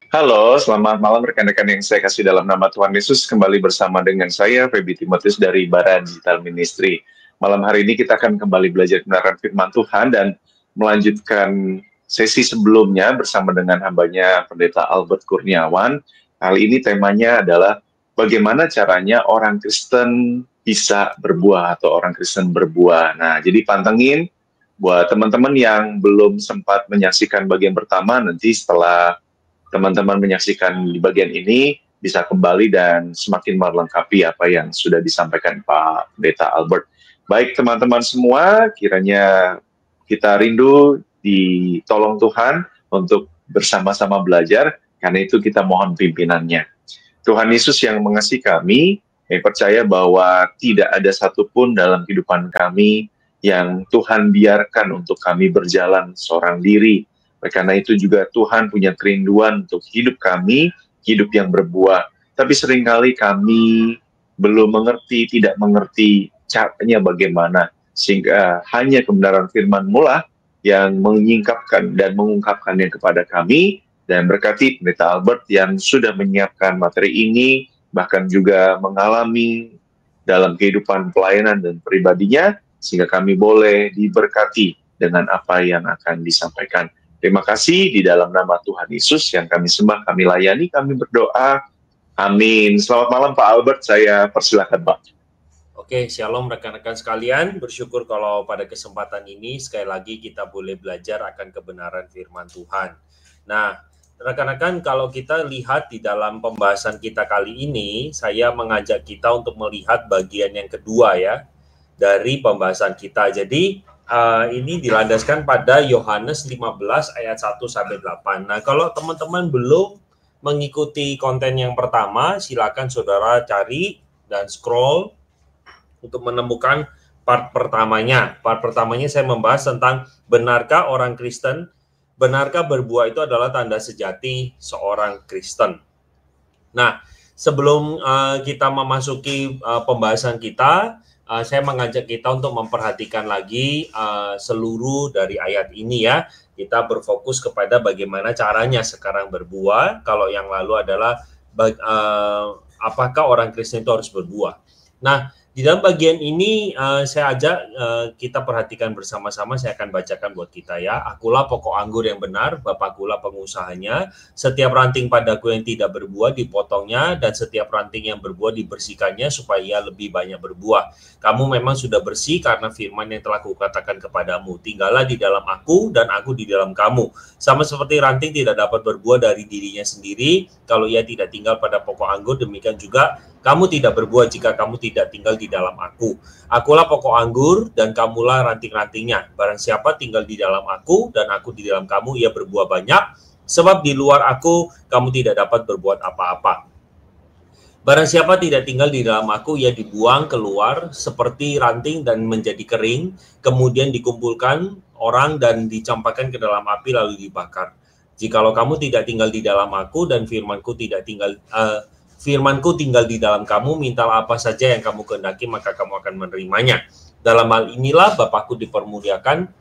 Halo, selamat malam rekan-rekan yang saya kasih dalam nama Tuhan Yesus. Kembali bersama dengan saya, Feby Timotius dari Bara Digital Ministry. Malam hari ini kita akan kembali belajar kebenaran firman Tuhan dan melanjutkan sesi sebelumnya bersama dengan hambanya Pendeta Albert Kurniawan. Kali ini temanya adalah bagaimana caranya orang Kristen bisa berbuah atau orang Kristen berbuah. Nah, jadi pantengin buat teman-teman yang belum sempat menyaksikan bagian pertama, nanti setelah teman-teman menyaksikan di bagian ini bisa kembali dan semakin melengkapi apa yang sudah disampaikan Pak Pendeta Albert. Baik teman-teman semua, kiranya kita rindu ditolong Tuhan untuk bersama-sama belajar, karena itu kita mohon pimpinannya. Tuhan Yesus yang mengasihi kami, yang percaya bahwa tidak ada satupun dalam kehidupan kami yang Tuhan biarkan untuk kami berjalan seorang diri. Karena itu juga Tuhan punya kerinduan untuk hidup kami, hidup yang berbuah. Tapi seringkali kami belum mengerti, tidak mengerti caranya bagaimana. Sehingga hanya kebenaran firman-Mu lah yang menyingkapkan dan mengungkapkannya kepada kami. Dan berkati Pendeta Albert yang sudah menyiapkan materi ini, bahkan juga mengalami dalam kehidupan pelayanan dan pribadinya, sehingga kami boleh diberkati dengan apa yang akan disampaikan. Terima kasih di dalam nama Tuhan Yesus yang kami sembah, kami layani, kami berdoa. Amin. Selamat malam Pak Albert, saya persilakan Pak. Oke, shalom rekan-rekan sekalian. Bersyukur kalau pada kesempatan ini sekali lagi kita boleh belajar akan kebenaran firman Tuhan. Nah, rekan-rekan, kalau kita lihat di dalam pembahasan kita kali ini, saya mengajak kita untuk melihat bagian yang kedua ya dari pembahasan kita. Jadi ini dilandaskan pada Yohanes 15 ayat 1 sampai 8. Nah, kalau teman-teman belum mengikuti konten yang pertama, silakan saudara cari dan scroll untuk menemukan part pertamanya. Part pertamanya saya membahas tentang benarkah orang Kristen, benarkah berbuah itu adalah tanda sejati seorang Kristen. Nah, sebelum kita memasuki pembahasan kita, saya mengajak kita untuk memperhatikan lagi seluruh dari ayat ini ya. Kita berfokus kepada bagaimana caranya sekarang berbuah. Kalau yang lalu adalah apakah orang Kristen itu harus berbuah. Nah, di dalam bagian ini saya ajak kita perhatikan bersama-sama. Saya akan bacakan buat kita ya. Akulah pokok anggur yang benar, Bapakkulah pengusahanya. Setiap ranting padaku yang tidak berbuah dipotongnya, dan setiap ranting yang berbuah dibersihkannya supaya ia lebih banyak berbuah. Kamu memang sudah bersih karena firman yang telah kukatakan kepadamu. Tinggallah di dalam aku dan aku di dalam kamu. Sama seperti ranting tidak dapat berbuah dari dirinya sendiri kalau ia tidak tinggal pada pokok anggur, demikian juga kamu tidak berbuah jika kamu tidak tinggal di dalam aku. Akulah pokok anggur dan kamulah ranting-rantingnya. Barang siapa tinggal di dalam aku dan aku di dalam kamu, ia berbuah banyak. Sebab di luar aku, kamu tidak dapat berbuat apa-apa. Barang siapa tidak tinggal di dalam aku, ia dibuang keluar seperti ranting dan menjadi kering. Kemudian dikumpulkan orang dan dicampakkan ke dalam api lalu dibakar. Jikalau kamu tidak tinggal di dalam aku dan firmanku tinggal di dalam kamu, mintalah apa saja yang kamu kehendaki, maka kamu akan menerimanya. Dalam hal inilah Bapakku dipermuliakan,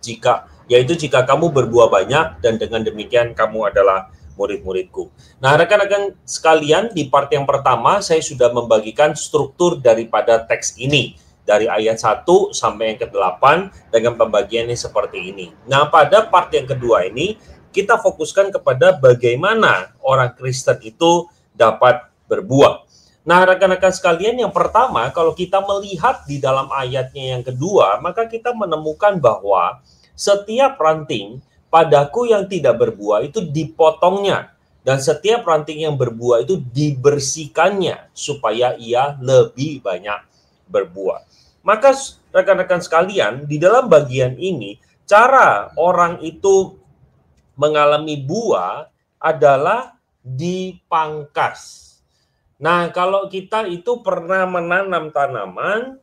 yaitu jika kamu berbuah banyak, dan dengan demikian kamu adalah murid-muridku. Nah, rekan-rekan sekalian, di part yang pertama saya sudah membagikan struktur daripada teks ini, dari ayat 1 sampai yang ke-8 dengan pembagiannya seperti ini. Nah, pada part yang kedua ini, kita fokuskan kepada bagaimana orang Kristen itu dapat berbuah. Nah, rekan-rekan sekalian, yang pertama, kalau kita melihat di dalam ayatnya yang kedua, maka kita menemukan bahwa setiap ranting padaku yang tidak berbuah itu dipotongnya, dan setiap ranting yang berbuah itu dibersihkannya supaya ia lebih banyak berbuah. Maka rekan-rekan sekalian, di dalam bagian ini, cara orang itu mengalami buah adalah dipangkas. Nah, kalau kita itu pernah menanam tanaman,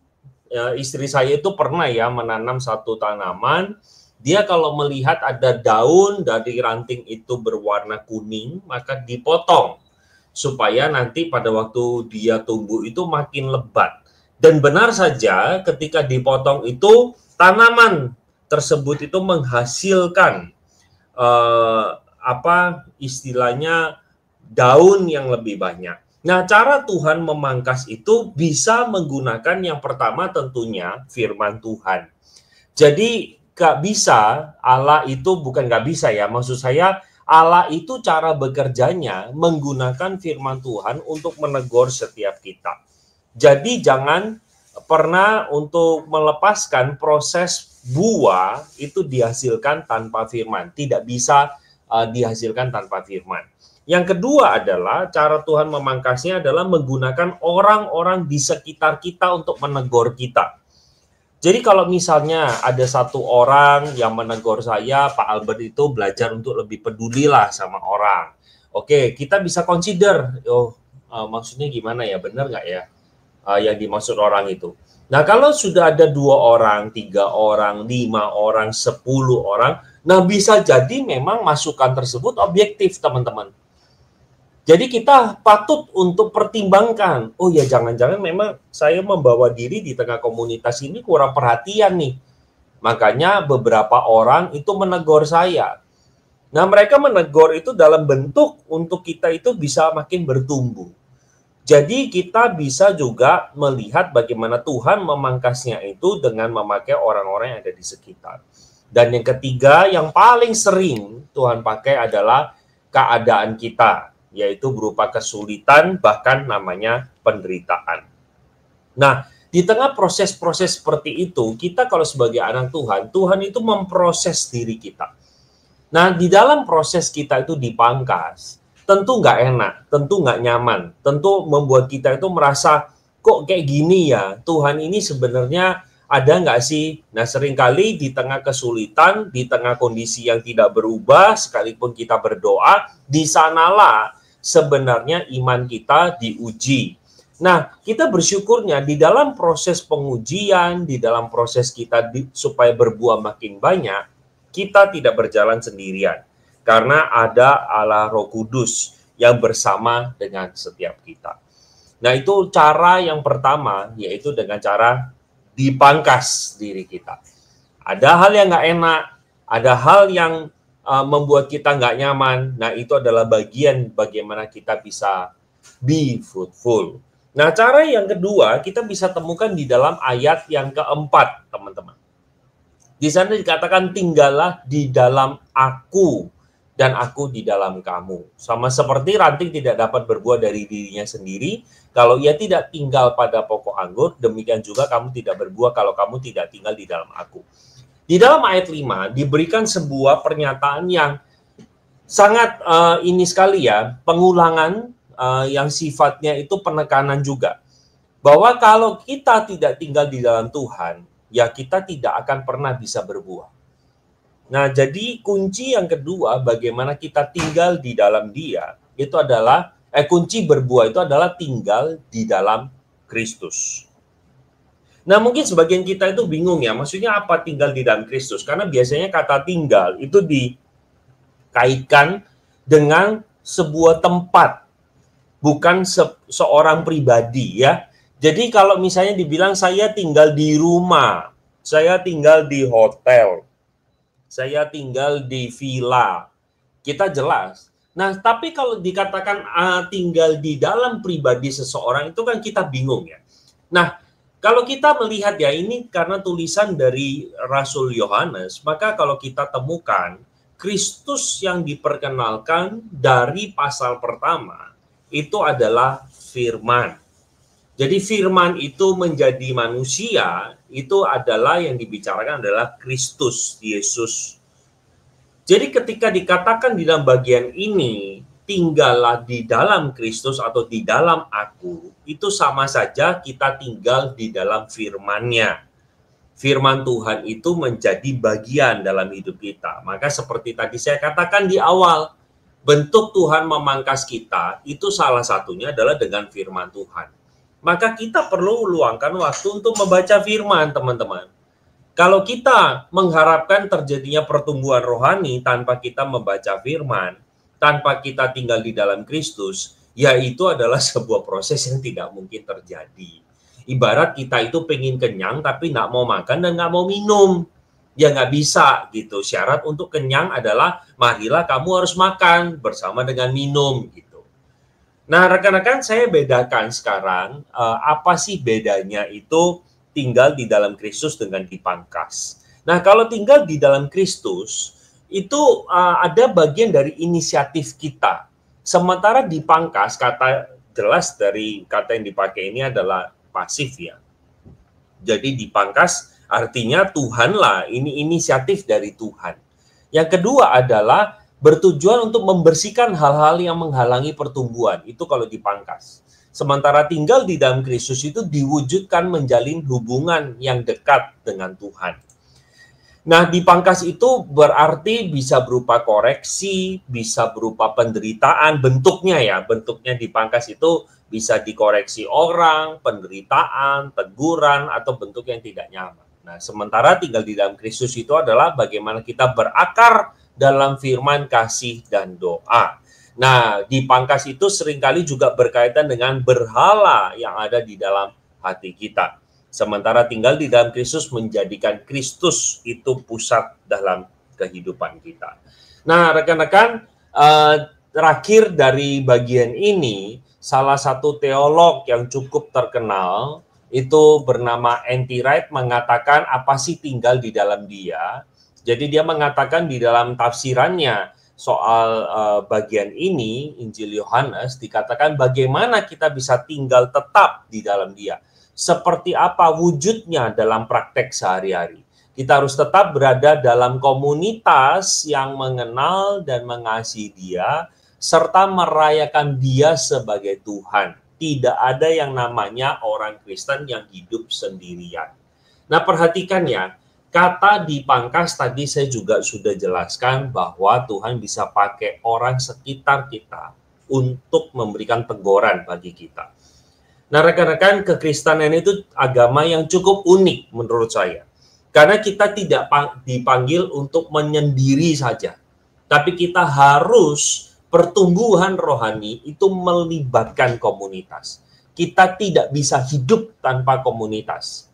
ya, istri saya itu pernah ya menanam satu tanaman. Dia kalau melihat ada daun dari ranting itu berwarna kuning, maka dipotong supaya nanti pada waktu dia tumbuh itu makin lebat. Dan benar saja ketika dipotong itu tanaman tersebut itu menghasilkan istilahnya daun yang lebih banyak. Nah, cara Tuhan memangkas itu bisa menggunakan yang pertama tentunya firman Tuhan. Jadi nggak bisa, Allah itu bukan nggak bisa ya, maksud saya Allah itu cara bekerjanya menggunakan firman Tuhan untuk menegur setiap kita. Jadi jangan pernah untuk melepaskan proses buah itu dihasilkan tanpa firman. Tidak bisa dihasilkan tanpa firman. Yang kedua adalah cara Tuhan memangkasnya adalah menggunakan orang-orang di sekitar kita untuk menegur kita. Jadi kalau misalnya ada satu orang yang menegur saya, Pak Albert itu belajar untuk lebih peduli lah sama orang. Oke, kita bisa consider, maksudnya gimana ya, benar nggak ya yang dimaksud orang itu. Nah, kalau sudah ada 2 orang, 3 orang, 5 orang, 10 orang, nah bisa jadi memang masukan tersebut objektif, teman-teman. Jadi kita patut untuk pertimbangkan, oh ya jangan-jangan memang saya membawa diri di tengah komunitas ini kurang perhatian nih. Makanya beberapa orang itu menegur saya. Nah, mereka menegur itu dalam bentuk untuk kita itu bisa makin bertumbuh. Jadi kita bisa juga melihat bagaimana Tuhan memangkasnya itu dengan memakai orang-orang yang ada di sekitar. Dan yang ketiga, yang paling sering Tuhan pakai adalah keadaan kita, yaitu berupa kesulitan, bahkan namanya penderitaan. Nah, di tengah proses-proses seperti itu, kita kalau sebagai anak Tuhan, Tuhan itu memproses diri kita. Nah, di dalam proses kita itu dipangkas, tentu nggak enak, tentu nggak nyaman, tentu membuat kita itu merasa, kok kayak gini ya, Tuhan ini sebenarnya ada nggak sih? Nah, seringkali di tengah kesulitan, di tengah kondisi yang tidak berubah, sekalipun kita berdoa, di sanalah sebenarnya iman kita diuji. Nah, kita bersyukurnya di dalam proses pengujian, di dalam proses kita supaya berbuah makin banyak, kita tidak berjalan sendirian. Karena ada Allah Roh Kudus yang bersama dengan setiap kita. Nah, itu cara yang pertama, yaitu dengan cara dipangkas diri kita. Ada hal yang nggak enak, ada hal yang membuat kita nggak nyaman. Nah, itu adalah bagian bagaimana kita bisa be fruitful. Nah, cara yang kedua kita bisa temukan di dalam ayat yang keempat, teman-teman. Di sana dikatakan, tinggallah di dalam aku dan aku di dalam kamu. Sama seperti ranting tidak dapat berbuah dari dirinya sendiri, kalau ia tidak tinggal pada pokok anggur, demikian juga kamu tidak berbuah kalau kamu tidak tinggal di dalam aku. Di dalam ayat 5 diberikan sebuah pernyataan yang sangat ini sekali ya, pengulangan yang sifatnya itu penekanan juga. Bahwa kalau kita tidak tinggal di dalam Tuhan, ya kita tidak akan pernah bisa berbuah. Nah, jadi kunci yang kedua bagaimana kita tinggal di dalam Dia, itu adalah kunci berbuah itu adalah tinggal di dalam Kristus. Nah, mungkin sebagian kita itu bingung ya, maksudnya apa tinggal di dalam Kristus? Karena biasanya kata tinggal itu dikaitkan dengan sebuah tempat, bukan seorang pribadi ya. Jadi kalau misalnya dibilang saya tinggal di rumah, saya tinggal di hotel, saya tinggal di villa, kita jelas. Nah, tapi kalau dikatakan tinggal di dalam pribadi seseorang, itu kan kita bingung ya. Nah, kalau kita melihat ya, ini karena tulisan dari Rasul Yohanes, maka kalau kita temukan, Kristus yang diperkenalkan dari pasal pertama, itu adalah firman. Jadi firman itu menjadi manusia, itu adalah yang dibicarakan adalah Kristus, Yesus. Jadi ketika dikatakan di dalam bagian ini, tinggallah di dalam Kristus atau di dalam aku, itu sama saja kita tinggal di dalam firman-Nya. Firman Tuhan itu menjadi bagian dalam hidup kita. Maka seperti tadi saya katakan di awal, bentuk Tuhan memangkas kita, itu salah satunya adalah dengan firman Tuhan. Maka kita perlu luangkan waktu untuk membaca firman, teman-teman. Kalau kita mengharapkan terjadinya pertumbuhan rohani tanpa kita membaca firman, tanpa kita tinggal di dalam Kristus, ya itu adalah sebuah proses yang tidak mungkin terjadi. Ibarat kita itu pengen kenyang tapi nggak mau makan dan nggak mau minum. Ya nggak bisa gitu. Syarat untuk kenyang adalah marilah kamu harus makan bersama dengan minum gitu. Nah, rekan-rekan, saya bedakan sekarang apa sih bedanya itu tinggal di dalam Kristus dengan dipangkas. Nah, kalau tinggal di dalam Kristus itu ada bagian dari inisiatif kita. Sementara dipangkas, kata jelas dari kata yang dipakai ini adalah pasif ya. Jadi dipangkas artinya Tuhanlah, ini inisiatif dari Tuhan. Yang kedua adalah bertujuan untuk membersihkan hal-hal yang menghalangi pertumbuhan. Itu kalau dipangkas. Sementara tinggal di dalam Kristus itu diwujudkan menjalin hubungan yang dekat dengan Tuhan. Nah, dipangkas itu berarti bisa berupa koreksi, bisa berupa penderitaan, bentuknya ya. Bentuknya dipangkas itu bisa dikoreksi orang, penderitaan, teguran, atau bentuk yang tidak nyaman. Nah, sementara tinggal di dalam Kristus itu adalah bagaimana kita berakar dalam firman, kasih, dan doa. Nah, dipangkas itu seringkali juga berkaitan dengan berhala yang ada di dalam hati kita. Sementara tinggal di dalam Kristus menjadikan Kristus itu pusat dalam kehidupan kita. Nah, rekan-rekan, terakhir dari bagian ini, salah satu teolog yang cukup terkenal, itu bernama N.T. Wright, mengatakan apa sih tinggal di dalam dia. Jadi dia mengatakan di dalam tafsirannya soal bagian ini, Injil Yohanes, dikatakan bagaimana kita bisa tinggal tetap di dalam dia. Seperti apa wujudnya dalam praktek sehari-hari. Kita harus tetap berada dalam komunitas yang mengenal dan mengasihi Dia, serta merayakan Dia sebagai Tuhan. Tidak ada yang namanya orang Kristen yang hidup sendirian. Nah, perhatikan ya, kata dipangkas tadi saya juga sudah jelaskan bahwa Tuhan bisa pakai orang sekitar kita untuk memberikan teguran bagi kita. Nah, rekan-rekan, kekristenan itu agama yang cukup unik menurut saya. Karena kita tidak dipanggil untuk menyendiri saja. Tapi kita harus pertumbuhan rohani itu melibatkan komunitas. Kita tidak bisa hidup tanpa komunitas.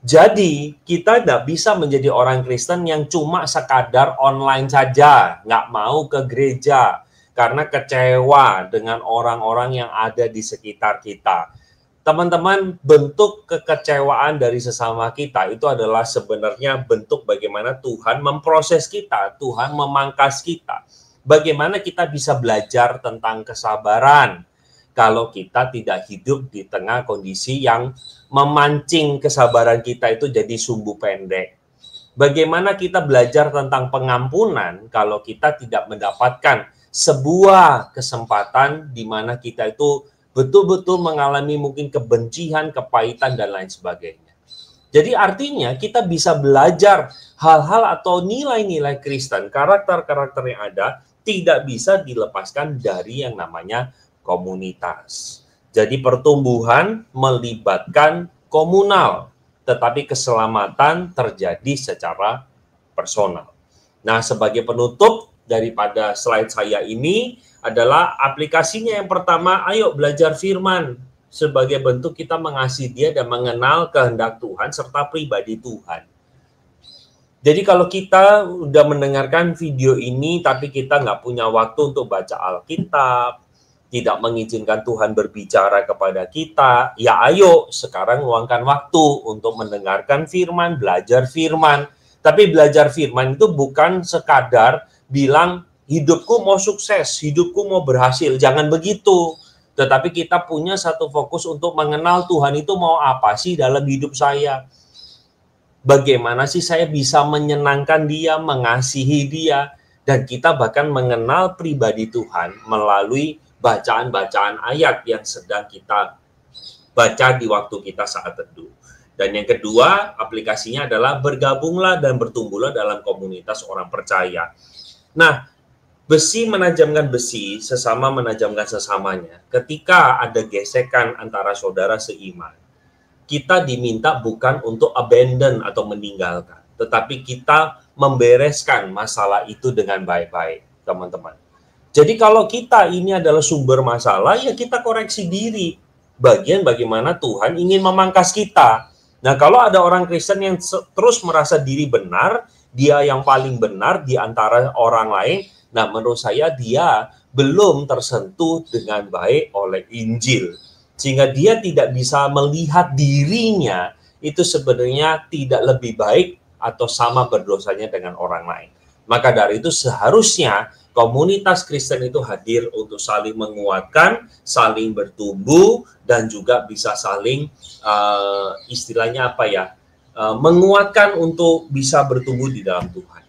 Jadi, kita tidak bisa menjadi orang Kristen yang cuma sekadar online saja, nggak mau ke gereja, karena kecewa dengan orang-orang yang ada di sekitar kita. Teman-teman, bentuk kekecewaan dari sesama kita itu adalah sebenarnya bentuk bagaimana Tuhan memproses kita, Tuhan memangkas kita. Bagaimana kita bisa belajar tentang kesabaran kalau kita tidak hidup di tengah kondisi yang memancing kesabaran kita itu jadi sumbu pendek. Bagaimana kita belajar tentang pengampunan kalau kita tidak mendapatkan sebuah kesempatan di mana kita itu betul-betul mengalami mungkin kebencian, kepahitan, dan lain sebagainya. Jadi artinya kita bisa belajar hal-hal atau nilai-nilai Kristen, karakter-karakter yang ada, tidak bisa dilepaskan dari yang namanya komunitas. Jadi pertumbuhan melibatkan komunal, tetapi keselamatan terjadi secara personal. Nah, sebagai penutup daripada slide saya ini adalah aplikasinya yang pertama, ayo belajar firman sebagai bentuk kita mengasihi Dia dan mengenal kehendak Tuhan serta pribadi Tuhan. Jadi kalau kita udah mendengarkan video ini tapi kita nggak punya waktu untuk baca Alkitab, tidak mengizinkan Tuhan berbicara kepada kita, ya ayo sekarang luangkan waktu untuk mendengarkan firman, belajar firman. Tapi belajar firman itu bukan sekadar bilang hidupku mau sukses, hidupku mau berhasil, jangan begitu. Tetapi kita punya satu fokus untuk mengenal Tuhan itu mau apa sih dalam hidup saya. Bagaimana sih saya bisa menyenangkan Dia, mengasihi Dia, dan kita bahkan mengenal pribadi Tuhan melalui bacaan-bacaan ayat yang sedang kita baca di waktu kita saat teduh. Dan yang kedua, aplikasinya adalah bergabunglah dan bertumbuhlah dalam komunitas orang percaya. Nah, besi menajamkan besi, sesama menajamkan sesamanya. Ketika ada gesekan antara saudara seiman, kita diminta bukan untuk abandon atau meninggalkan, tetapi kita membereskan masalah itu dengan baik-baik, teman-teman. Jadi kalau kita ini adalah sumber masalah, ya kita koreksi diri. Bagian bagaimana Tuhan ingin memangkas kita. Nah, kalau ada orang Kristen yang terus merasa diri benar, dia yang paling benar di antara orang lain, nah menurut saya dia belum tersentuh dengan baik oleh Injil, sehingga dia tidak bisa melihat dirinya itu sebenarnya tidak lebih baik atau sama berdosanya dengan orang lain. Maka dari itu seharusnya komunitas Kristen itu hadir untuk saling menguatkan, saling bertumbuh, dan juga bisa saling istilahnya apa ya, menguatkan untuk bisa bertumbuh di dalam Tuhan.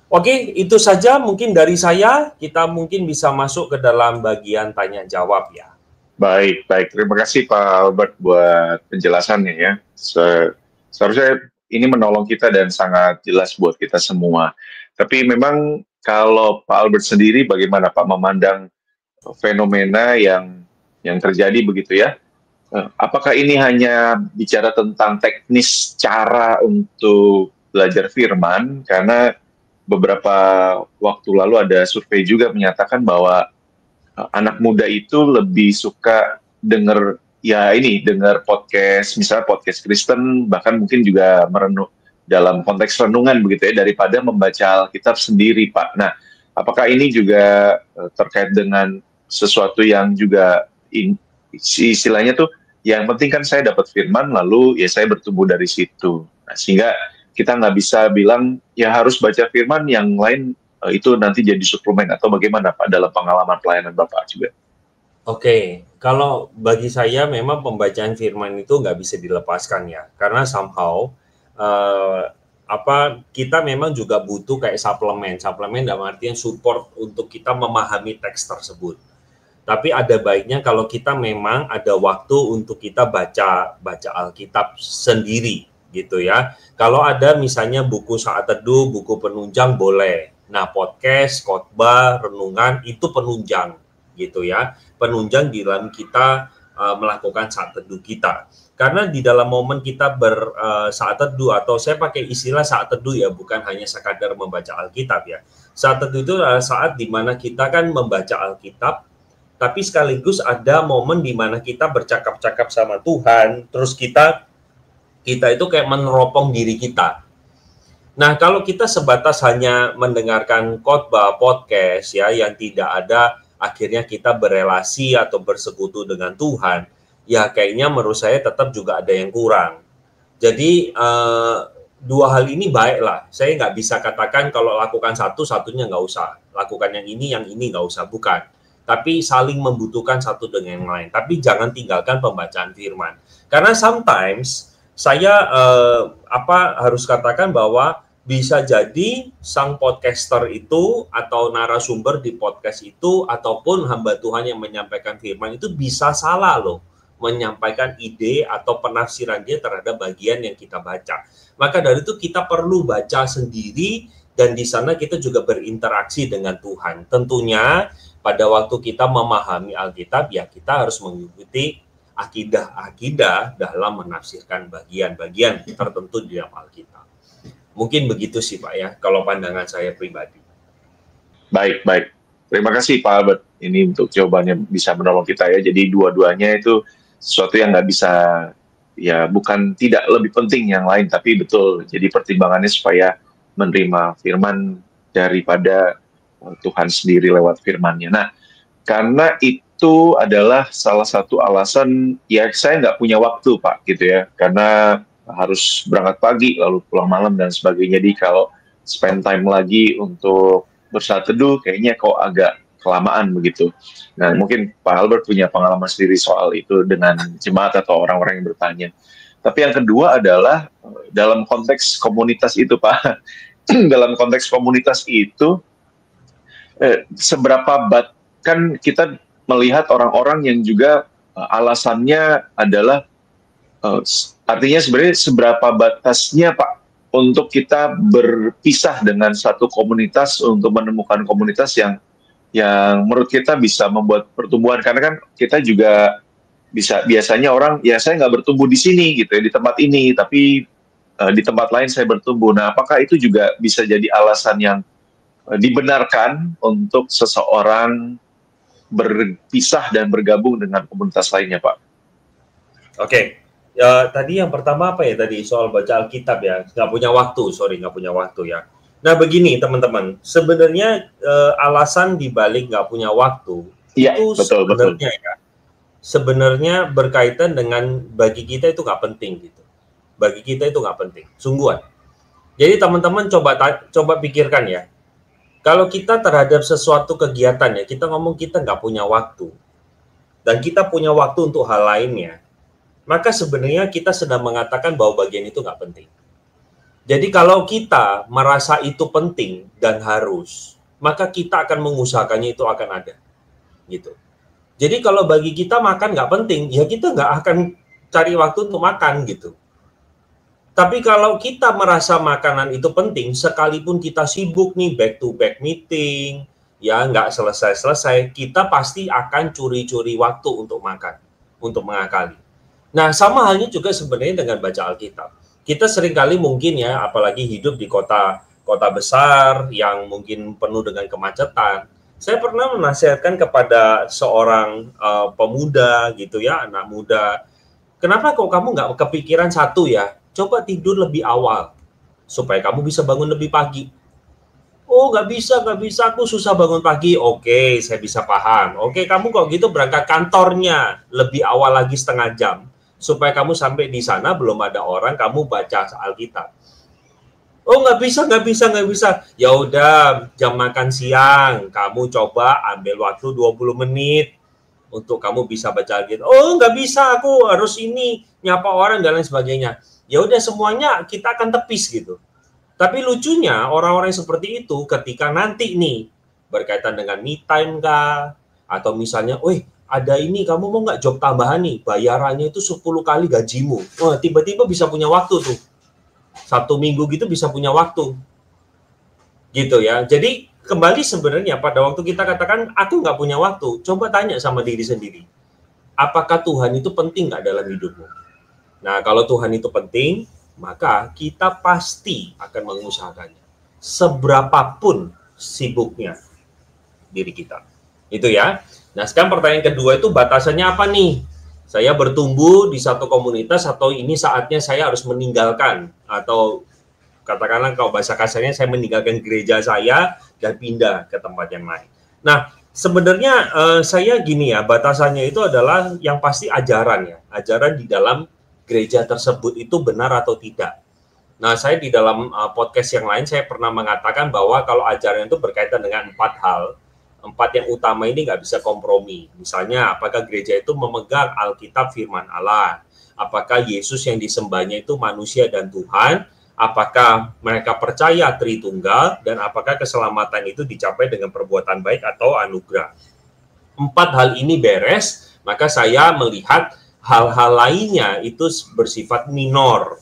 Oke, itu saja mungkin dari saya. Kita mungkin bisa masuk ke dalam bagian tanya jawab ya. Baik. Terima kasih Pak Albert buat penjelasannya ya. Seharusnya ini menolong kita dan sangat jelas buat kita semua. Tapi memang kalau Pak Albert sendiri bagaimana Pak memandang fenomena yang terjadi begitu ya? Apakah ini hanya bicara tentang teknis cara untuk belajar firman? Karena beberapa waktu lalu ada survei juga menyatakan bahwa anak muda itu lebih suka dengar podcast, misalnya podcast Kristen, bahkan mungkin juga merenung dalam konteks renungan begitu ya, daripada membaca Alkitab sendiri, Pak. Nah, apakah ini juga terkait dengan sesuatu yang juga istilahnya tuh, yang penting kan saya dapat firman, lalu ya saya bertumbuh dari situ. Nah, sehingga kita nggak bisa bilang ya harus baca firman, yang lain itu nanti jadi suplemen, atau bagaimana Pak dalam pengalaman pelayanan Bapak juga? Oke, kalau bagi saya memang pembacaan firman itu nggak bisa dilepaskan ya, karena somehow kita memang juga butuh kayak suplemen dalam artian support untuk kita memahami teks tersebut. Tapi ada baiknya kalau kita memang ada waktu untuk kita baca Alkitab sendiri gitu ya. Kalau ada misalnya buku saat teduh, buku penunjang boleh. Nah, podcast, khotbah, renungan itu penunjang gitu ya. Penunjang di dalam kita melakukan saat teduh kita. Karena di dalam momen kita saat teduh, atau saya pakai istilah saat teduh ya, bukan hanya sekadar membaca Alkitab ya. Saat teduh itu adalah saat di mana kita kan membaca Alkitab, tapi sekaligus ada momen di mana kita bercakap-cakap sama Tuhan, terus kita itu kayak meneropong diri kita. Nah, kalau kita sebatas hanya mendengarkan khotbah, podcast ya, yang tidak ada akhirnya kita berelasi atau bersekutu dengan Tuhan, ya kayaknya menurut saya tetap juga ada yang kurang. Jadi dua hal ini baiklah. Saya nggak bisa katakan kalau lakukan satunya nggak usah. Lakukan yang ini nggak usah, bukan. Tapi saling membutuhkan satu dengan yang lain. Tapi jangan tinggalkan pembacaan firman. Karena sometimes saya harus katakan bahwa bisa jadi sang podcaster itu atau narasumber di podcast itu ataupun hamba Tuhan yang menyampaikan firman itu bisa salah loh menyampaikan ide atau penafsiran dia terhadap bagian yang kita baca. Maka dari itu kita perlu baca sendiri dan di sana kita juga berinteraksi dengan Tuhan. Tentunya pada waktu kita memahami Alkitab ya kita harus mengikuti akidah dalam menafsirkan bagian-bagian tertentu di dalam Alkitab. Mungkin begitu sih Pak ya, kalau pandangan saya pribadi. Baik. Terima kasih Pak Albert. Ini untuk jawabannya bisa menolong kita ya. Jadi dua-duanya itu sesuatu yang nggak bisa, ya bukan tidak lebih penting yang lain, tapi betul. Jadi pertimbangannya supaya menerima firman daripada Tuhan sendiri lewat firman-Nya. Nah, karena itu adalah salah satu alasan ya saya nggak punya waktu Pak gitu ya. Karena harus berangkat pagi lalu pulang malam dan sebagainya. Jadi kalau spend time lagi untuk bersaat teduh kayaknya kok agak kelamaan begitu. Nah, mungkin Pak Albert punya pengalaman sendiri soal itu dengan jemaat atau orang-orang yang bertanya. Tapi yang kedua adalah dalam konteks komunitas itu Pak. Dalam konteks komunitas itu seberapa kan kita melihat orang-orang yang juga alasannya adalah artinya sebenarnya seberapa batasnya Pak untuk kita berpisah dengan satu komunitas untuk menemukan komunitas yang menurut kita bisa membuat pertumbuhan. Karena kan kita juga biasanya orang ya saya nggak bertumbuh di sini gitu ya, di tempat ini, tapi di tempat lain saya bertumbuh. Nah, apakah itu juga bisa jadi alasan yang dibenarkan untuk seseorang berpisah dan bergabung dengan komunitas lainnya Pak? Oke. Tadi yang pertama apa ya tadi soal baca Alkitab ya, nggak punya waktu ya. Nah begini teman-teman, sebenarnya alasan dibalik nggak punya waktu itu betul. sebenarnya ya, sebenarnya berkaitan dengan bagi kita itu nggak penting gitu. Bagi kita itu nggak penting, sungguhan. Jadi teman-teman coba pikirkan ya, kalau kita terhadap sesuatu kegiatan ya, kita ngomong kita nggak punya waktu, dan kita punya waktu untuk hal lainnya, maka sebenarnya kita sedang mengatakan bahwa bagian itu nggak penting. Jadi kalau kita merasa itu penting dan harus, maka kita akan mengusahakannya itu akan ada, gitu. Jadi kalau bagi kita makan nggak penting, ya kita nggak akan cari waktu untuk makan, gitu. Tapi kalau kita merasa makanan itu penting, sekalipun kita sibuk nih back-to-back meeting, ya nggak selesai-selesai, kita pasti akan curi-curi waktu untuk makan, untuk mengakali. Nah, sama halnya juga sebenarnya dengan baca Alkitab. Kita seringkali mungkin ya, apalagi hidup di kota besar yang mungkin penuh dengan kemacetan. Saya pernah menasihatkan kepada seorang pemuda gitu ya, anak muda, kenapa kok kamu nggak kepikiran satu ya? Coba tidur lebih awal, supaya kamu bisa bangun lebih pagi. Oh, nggak bisa, aku susah bangun pagi. Oke, saya bisa paham. Oke, kamu kok gitu berangkat kantornya lebih awal lagi setengah jam, supaya kamu sampai di sana belum ada orang, kamu baca Alkitab. Oh, nggak bisa. Ya udah, jam makan siang, kamu coba ambil waktu 20 menit untuk kamu bisa baca Alkitab. Oh, nggak bisa, aku harus ini, nyapa orang dan lain sebagainya. Ya udah, semuanya kita akan tepis gitu. Tapi lucunya orang-orang seperti itu ketika nanti nih berkaitan dengan me time kah, atau misalnya, wih ada ini, kamu mau nggak job tambahan nih, bayarannya itu 10 kali gajimu. Wah, tiba-tiba bisa punya waktu tuh. 1 minggu gitu bisa punya waktu. Gitu ya. Jadi kembali sebenarnya pada waktu kita katakan aku nggak punya waktu, coba tanya sama diri sendiri. Apakah Tuhan itu penting nggak dalam hidupmu? Nah, kalau Tuhan itu penting, maka kita pasti akan mengusahakannya. Seberapapun sibuknya diri kita. Itu ya. Nah, sekarang pertanyaan kedua itu batasannya apa nih? Saya bertumbuh di satu komunitas atau ini saatnya saya harus meninggalkan, atau katakanlah kalau bahasa kasarnya saya meninggalkan gereja saya dan pindah ke tempat yang lain. Nah, sebenarnya saya gini ya, batasannya itu adalah yang pasti ajaran ya. Ajaran di dalam gereja tersebut itu benar atau tidak. Nah, saya di dalam podcast yang lain saya pernah mengatakan bahwa kalau ajaran itu berkaitan dengan 4 hal, 4 yang utama ini nggak bisa kompromi. Misalnya, apakah gereja itu memegang Alkitab firman Allah? Apakah Yesus yang disembahnya itu manusia dan Tuhan? Apakah mereka percaya Tritunggal? Dan apakah keselamatan itu dicapai dengan perbuatan baik atau anugerah? 4 hal ini beres, maka saya melihat hal-hal lainnya itu bersifat minor,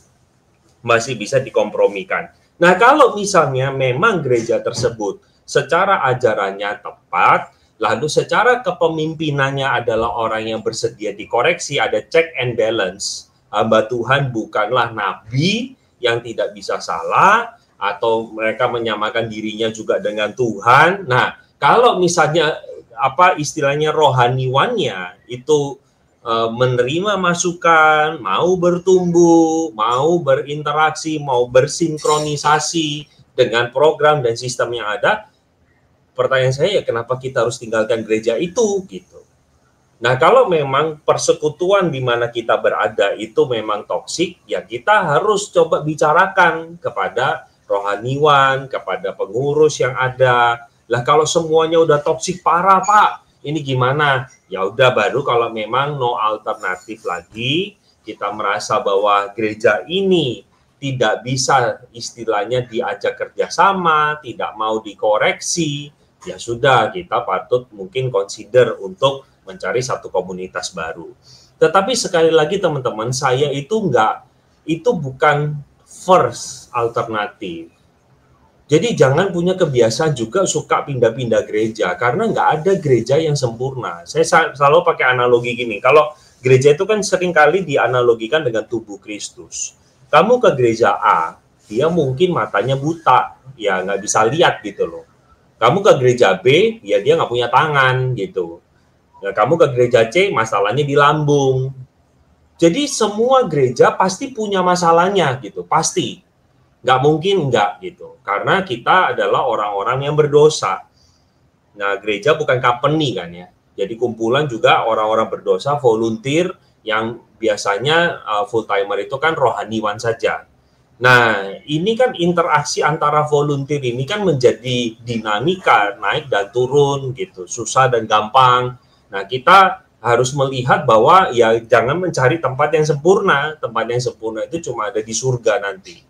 masih bisa dikompromikan. Nah, kalau misalnya memang gereja tersebut secara ajarannya tepat, lalu secara kepemimpinannya adalah orang yang bersedia dikoreksi, ada check and balance, hamba Tuhan bukanlah nabi yang tidak bisa salah, atau mereka menyamakan dirinya juga dengan Tuhan. Nah, kalau misalnya istilahnya rohaniwannya itu menerima masukan, mau bertumbuh, mau berinteraksi, mau bersinkronisasi dengan program dan sistem yang ada, pertanyaan saya ya kenapa kita harus tinggalkan gereja itu gitu. Nah, kalau memang persekutuan di mana kita berada itu memang toksik, ya kita harus coba bicarakan kepada rohaniwan, kepada pengurus yang ada. Lah kalau semuanya udah toksik parah, Pak, ini gimana? Ya udah, baru kalau memang no alternatif lagi, kita merasa bahwa gereja ini tidak bisa istilahnya diajak kerjasama, tidak mau dikoreksi, ya sudah, kita patut mungkin consider untuk mencari satu komunitas baru. Tetapi sekali lagi teman-teman, saya itu bukan first alternatif. Jadi jangan punya kebiasaan juga suka pindah-pindah gereja, karena nggak ada gereja yang sempurna. Saya selalu pakai analogi gini, kalau gereja itu kan seringkali dianalogikan dengan tubuh Kristus. Kamu ke gereja A, dia mungkin matanya buta, ya nggak bisa lihat gitu loh. Kamu ke gereja B, ya dia nggak punya tangan gitu. Nah, kamu ke gereja C, masalahnya di lambung. Jadi semua gereja pasti punya masalahnya gitu, pasti. Nggak mungkin enggak gitu. Karena kita adalah orang-orang yang berdosa. Nah, gereja bukan company kan ya. Jadi kumpulan juga orang-orang berdosa, volunteer yang biasanya full timer itu kan rohaniwan saja. Nah, ini kan interaksi antara volunteer ini kan menjadi dinamika naik dan turun gitu, susah dan gampang. Nah, kita harus melihat bahwa ya jangan mencari tempat yang sempurna. Tempat yang sempurna itu cuma ada di surga nanti.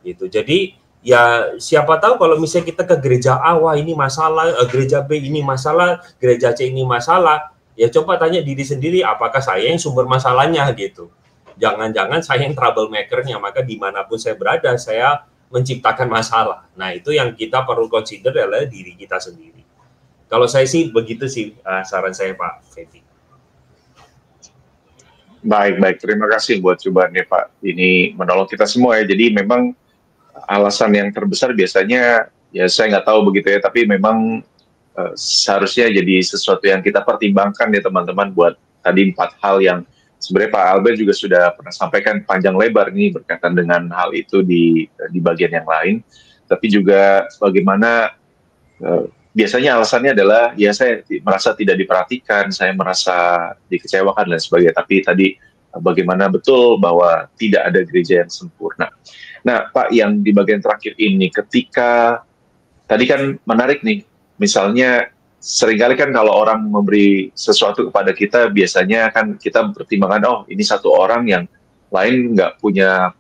Gitu. Jadi ya siapa tahu kalau misalnya kita ke gereja A, wah ini masalah, gereja B ini masalah, gereja C ini masalah, ya coba tanya diri sendiri, apakah saya yang sumber masalahnya gitu. Jangan-jangan saya yang troublemaker-nya, maka dimanapun saya berada, saya menciptakan masalah. Nah, itu yang kita perlu consider adalah diri kita sendiri. Kalau saya sih begitu sih saran saya Pak Feby. Baik. Terima kasih buat cobaannya Pak. Ini menolong kita semua ya. Jadi memang alasan yang terbesar biasanya, ya saya nggak tahu begitu ya, tapi memang seharusnya jadi sesuatu yang kita pertimbangkan ya teman-teman, buat tadi 4 hal yang sebenarnya Pak Albert juga sudah pernah sampaikan panjang lebar nih berkaitan dengan hal itu di bagian yang lain. Tapi juga bagaimana biasanya alasannya adalah ya saya merasa tidak diperhatikan, saya merasa dikecewakan dan sebagainya. Tapi tadi bagaimana betul bahwa tidak ada gereja yang sempurna. Nah Pak, yang di bagian terakhir ini, ketika tadi kan menarik nih, misalnya seringkali kan kalau orang memberi sesuatu kepada kita, biasanya kan kita pertimbangkan, oh ini satu orang yang lain nggak punya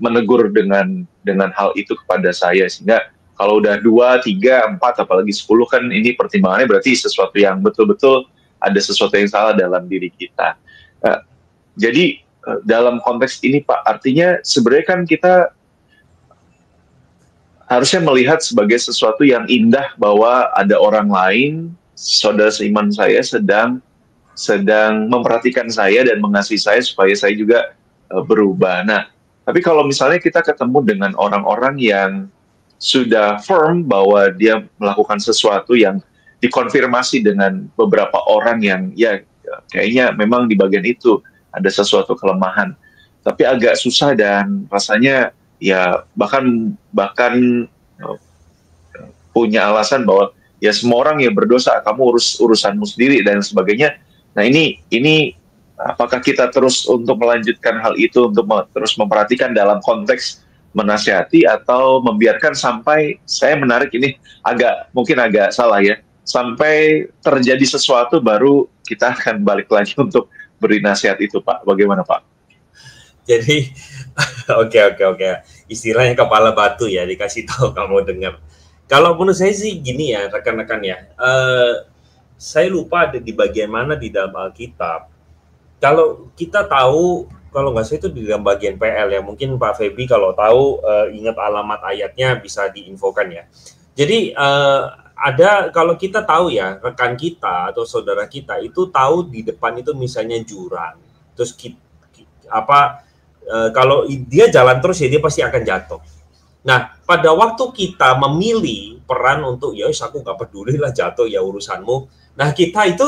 menegur dengan hal itu kepada saya, sehingga kalau udah 2, 3, 4, apalagi 10 kan ini pertimbangannya berarti sesuatu yang betul-betul ada sesuatu yang salah dalam diri kita. Jadi dalam konteks ini Pak, artinya sebenarnya kan kita harusnya melihat sebagai sesuatu yang indah bahwa ada orang lain, saudara seiman saya sedang memperhatikan saya dan mengasihi saya supaya saya juga berubah. Nah, tapi kalau misalnya kita ketemu dengan orang-orang yang sudah firm bahwa dia melakukan sesuatu yang dikonfirmasi dengan beberapa orang yang ya kayaknya memang di bagian itu ada sesuatu kelemahan, tapi agak susah dan rasanya ya bahkan punya alasan bahwa ya semua orang ya berdosa, kamu urusanmu sendiri dan sebagainya. Nah ini apakah kita terus untuk melanjutkan hal itu, untuk terus memperhatikan dalam konteks menasihati, atau membiarkan sampai, saya menarik ini mungkin agak salah ya, sampai terjadi sesuatu baru kita akan balik lagi untuk beri nasihat itu Pak. Bagaimana Pak? Jadi oke. Istilahnya kepala batu ya, dikasih tahu kamu dengar. Kalau menurut saya sih gini ya rekan-rekan ya, saya lupa ada di bagian mana di dalam Alkitab. Kalau kita tahu, kalau nggak salah itu di dalam bagian PL ya, mungkin Pak Feby kalau tahu ingat alamat ayatnya bisa diinfokan ya. Jadi ada, kalau kita tahu ya, rekan kita atau saudara kita itu tahu di depan itu misalnya jurang, terus kalau dia jalan terus ya dia pasti akan jatuh. Nah, pada waktu kita memilih peran untuk ya aku nggak peduli lah jatuh ya urusanmu. Nah, kita itu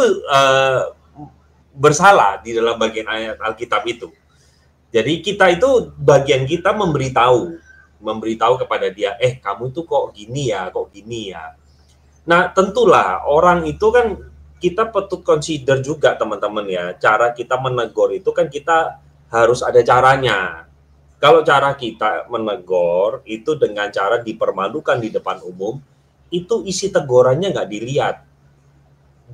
bersalah di dalam bagian ayat Alkitab itu. Jadi kita itu bagian kita memberitahu kepada dia, kamu itu kok gini ya. Nah, tentulah orang itu kan kita patut consider juga teman-teman ya, cara kita menegur itu kan kita harus ada caranya. Kalau cara kita menegur itu dengan cara dipermalukan di depan umum, itu isi tegurannya nggak dilihat.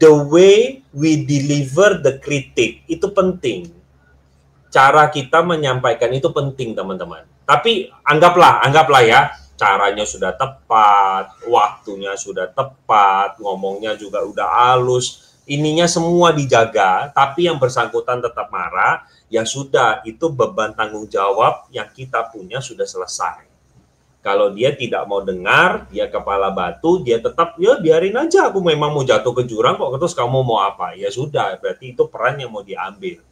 The way we deliver the critic itu penting. Cara kita menyampaikan itu penting teman-teman. Tapi anggaplah ya, caranya sudah tepat, waktunya sudah tepat, ngomongnya juga udah halus, ininya semua dijaga, tapi yang bersangkutan tetap marah, ya sudah, itu beban tanggung jawab yang kita punya sudah selesai. Kalau dia tidak mau dengar, dia kepala batu, dia tetap, ya biarin aja, aku memang mau jatuh ke jurang kok, terus kamu mau apa? Ya sudah, berarti itu peran yang mau diambil.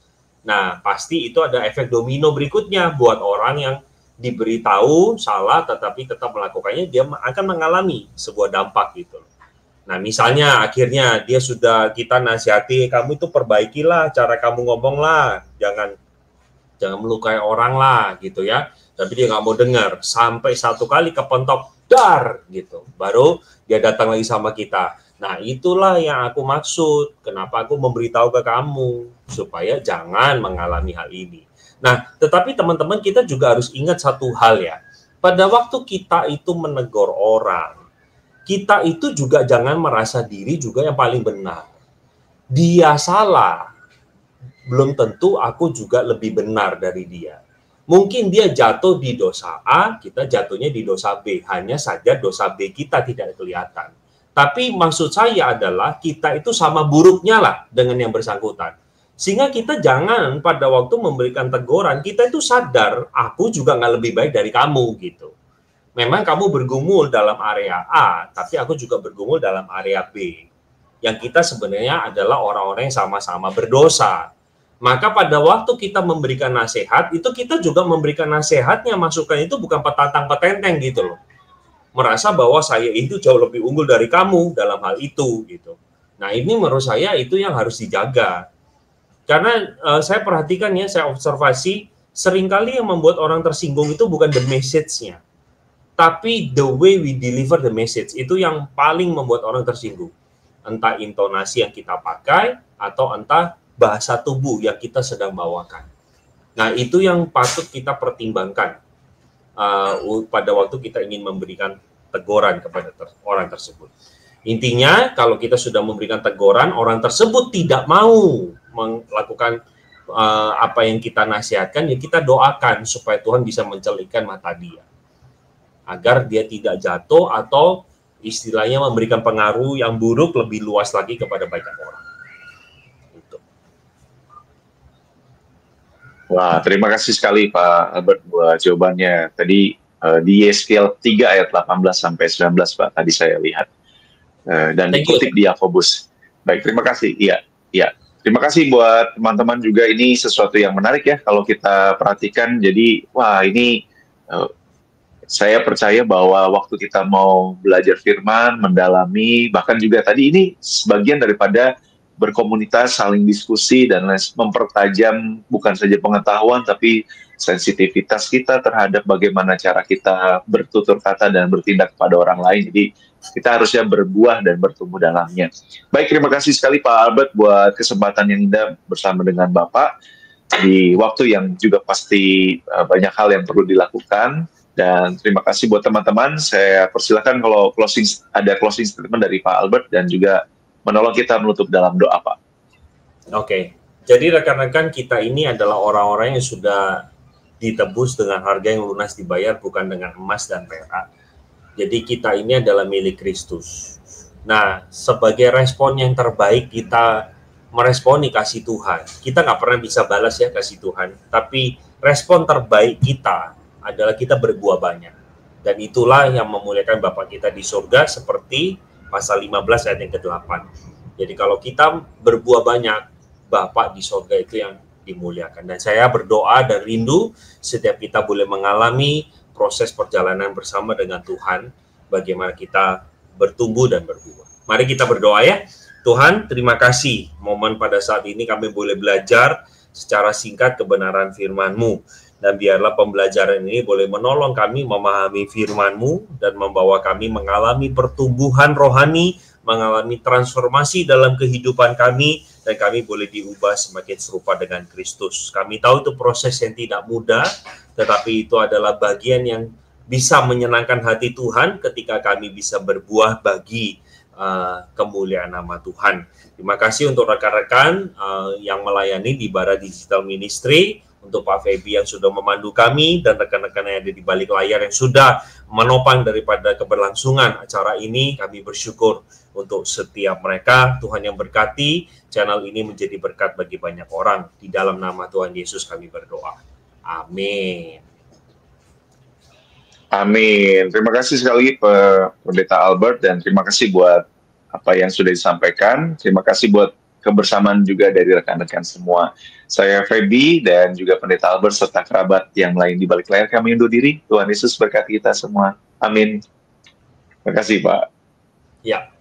Nah, pasti itu ada efek domino berikutnya buat orang yang diberitahu salah tetapi tetap melakukannya, dia akan mengalami sebuah dampak gitu. Nah, misalnya akhirnya dia sudah kita nasihati, kamu itu perbaikilah cara kamu ngomong lah, jangan melukai orang lah gitu ya. Tapi dia nggak mau dengar, sampai satu kali kepentok, dar gitu, baru dia datang lagi sama kita. Nah itulah yang aku maksud, kenapa aku memberitahu ke kamu, supaya jangan mengalami hal ini. Nah tetapi teman-teman kita juga harus ingat satu hal ya, pada waktu kita itu menegur orang, kita itu juga jangan merasa diri juga yang paling benar. Dia salah, belum tentu aku juga lebih benar dari dia. Mungkin dia jatuh di dosa A, kita jatuhnya di dosa B. Hanya saja dosa B kita tidak kelihatan. Tapi maksud saya adalah kita itu sama buruknya lah dengan yang bersangkutan. Sehingga kita jangan pada waktu memberikan teguran, kita itu sadar, aku juga nggak lebih baik dari kamu gitu. Memang kamu bergumul dalam area A, tapi aku juga bergumul dalam area B. Yang kita sebenarnya adalah orang-orang yang sama-sama berdosa. Maka pada waktu kita memberikan nasihat, itu kita juga memberikan nasihatnya, masukan itu bukan petantang petenteng gitu loh. Merasa bahwa saya itu jauh lebih unggul dari kamu dalam hal itu gitu. Nah ini menurut saya itu yang harus dijaga. Karena saya perhatikan ya, saya observasi, seringkali yang membuat orang tersinggung itu bukan the message-nya, tapi the way we deliver the message, itu yang paling membuat orang tersinggung. Entah intonasi yang kita pakai, atau entah bahasa tubuh yang kita sedang bawakan. Nah, itu yang patut kita pertimbangkan pada waktu kita ingin memberikan teguran kepada orang tersebut. Intinya, kalau kita sudah memberikan teguran, orang tersebut tidak mau melakukan apa yang kita nasihatkan, ya kita doakan supaya Tuhan bisa mencelikkan mata dia, agar dia tidak jatuh atau istilahnya memberikan pengaruh yang buruk lebih luas lagi kepada banyak orang. Wah, terima kasih sekali Pak Albert buat jawabannya. Tadi di Yeskiel 3 ayat 18 sampai 19 Pak, tadi saya lihat. Dan dikutip di Yakobus. Baik, terima kasih. Iya. Terima kasih buat teman-teman juga, ini sesuatu yang menarik ya kalau kita perhatikan. Jadi, wah ini saya percaya bahwa waktu kita mau belajar firman, mendalami, bahkan juga tadi ini sebagian daripada berkomunitas, saling diskusi, dan mempertajam bukan saja pengetahuan, tapi sensitivitas kita terhadap bagaimana cara kita bertutur kata dan bertindak kepada orang lain. Jadi kita harusnya berbuah dan bertumbuh dalamnya. Baik, terima kasih sekali Pak Albert buat kesempatan yang indah bersama dengan Bapak di waktu yang juga pasti banyak hal yang perlu dilakukan. Dan terima kasih buat teman-teman. Saya persilakan kalau ada closing statement dari Pak Albert dan juga menolong kita menutup dalam doa, Pak. Oke, jadi rekan-rekan kita ini adalah orang-orang yang sudah ditebus dengan harga yang lunas dibayar, bukan dengan emas dan perak. Jadi kita ini adalah milik Kristus. Nah, sebagai respon yang terbaik kita meresponi kasih Tuhan. Kita nggak pernah bisa balas ya kasih Tuhan, tapi respon terbaik kita adalah kita berbuah banyak. Dan itulah yang memuliakan Bapa kita di surga, seperti pasal 15 ayat yang ke-8. Jadi kalau kita berbuah banyak, Bapa di surga itu yang dimuliakan. Dan saya berdoa dan rindu setiap kita boleh mengalami proses perjalanan bersama dengan Tuhan, bagaimana kita bertumbuh dan berbuah. Mari kita berdoa ya. Tuhan, terima kasih momen pada saat ini kami boleh belajar secara singkat kebenaran firman-Mu. Dan biarlah pembelajaran ini boleh menolong kami memahami firman-Mu dan membawa kami mengalami pertumbuhan rohani, mengalami transformasi dalam kehidupan kami, dan kami boleh diubah semakin serupa dengan Kristus. Kami tahu itu proses yang tidak mudah, tetapi itu adalah bagian yang bisa menyenangkan hati Tuhan ketika kami bisa berbuah bagi kemuliaan nama Tuhan. Terima kasih untuk rekan-rekan yang melayani di Bara Digital Ministry, untuk Pak Feby yang sudah memandu kami, dan rekan-rekan yang ada di balik layar yang sudah menopang daripada keberlangsungan acara ini. Kami bersyukur untuk setiap mereka. Tuhan yang berkati channel ini menjadi berkat bagi banyak orang. Di dalam nama Tuhan Yesus kami berdoa. Amin. Amin. Terima kasih sekali Pak Pendeta Albert, dan terima kasih buat apa yang sudah disampaikan. Terima kasih buat kebersamaan juga dari rekan-rekan semua. Saya Feby dan juga Pendeta Albert serta kerabat yang lain di balik layar, kami undur diri. Tuhan Yesus berkati kita semua. Amin. Terima kasih Pak. Ya.